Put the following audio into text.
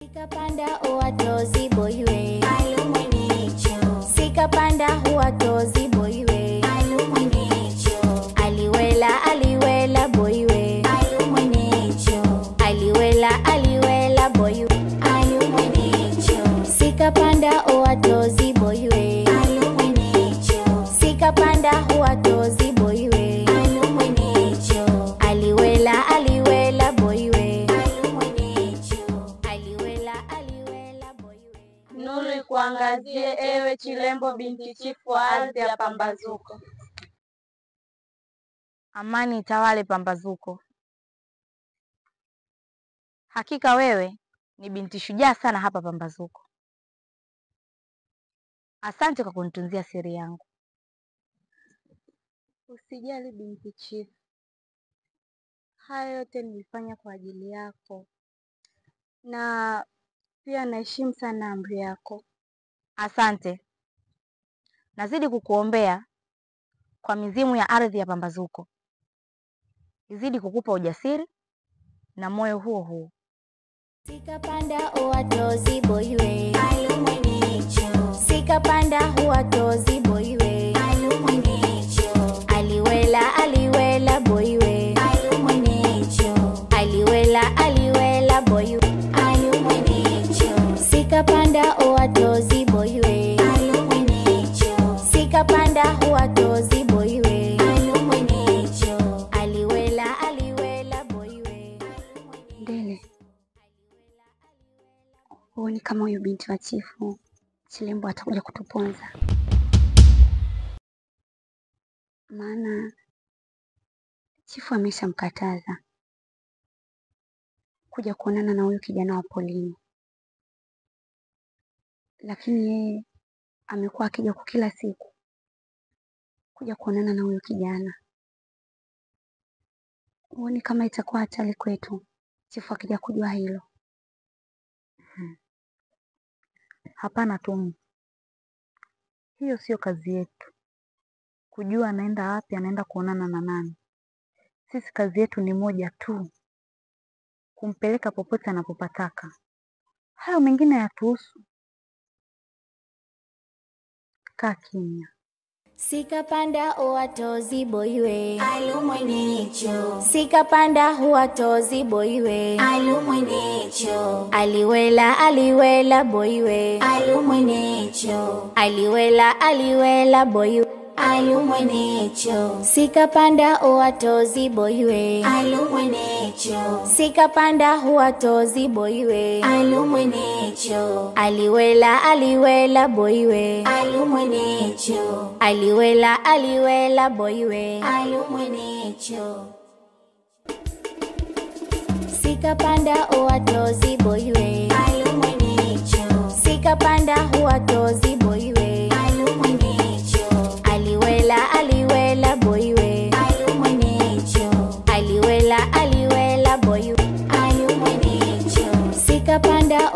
Sikapanda uwatozi boywe alumwenecho. Sikapanda huwatozi boywe alumwenecho. Aliwela boywe alumwenecho. Aliwela boywe alumwenecho. Sikapanda uwatozi boywe alumwenecho. Sikapanda huwatozi boywe alumwenecho. Aliwela boywe Nuru ikuangazie ewe Chilembo binti chifu wa ardhi ya Pambazuko. Amani itawale Pambazuko. Hakika wewe ni binti shujaa sana hapa Pambazuko. Asante kwa kunitunzia siri yangu. Usijali binti chifu. Haya yote nilifanya kwa ajili yako. Na pia naheshimu sana amri yako. Asante. Nazidi kukuombea kwa mizimu ya ardhi ya Pambazuko. Izidi kukupa ujasiri na moyo huo huo. Sikapanda uwatozi boywe alumwenecho. Sikapanda huwatozi boywe alumwenecho. Aliwela boywe alumwenecho. Aliwela boywe alumwenecho. Sikapanda uwatozi boywe alumwenecho. Sikapanda huwatozi boywe alumwenecho. Aliwela boywe. Ndele, huoni kama huyu binti wa chifu Chilembo atakuja kutuponza? Maana chifu ameshamkataza kuja kuonana na huyu kijana wa polini, lakini yeye amekuwa akija kwa kila siku kuja kuonana na huyu kijana. Huoni kama itakuwa hatari kwetu chifu akija kujua hilo? Hapana Tumu. Hiyo sio kazi yetu. Kujua anaenda wapi, anaenda kuonana na nani. Sisi kazi yetu ni moja tu. Kumpeleka popote anapopataka. Hayo mengine yatuhusu. Kaa kimya. Sikapanda uwatozi boywe alumwenecho. Sikapanda huwatozi boywe alumwenecho. Aliwela boywe alumwenecho. Aliwela boywe alumwenecho. Sikapanda uwatozi boywe alumwenecho. Sikapanda huwatozi boywe alumwenecho. Aliwela boywe alumwenecho. Aliwela boywe alumwenecho. Sikapanda uwatozi boywe alumwenecho. Sikapanda huwatozi boywe alumwenecho. Aliwela boywe alumwenecho. Aliwela boywe alumwenecho. Sikapanda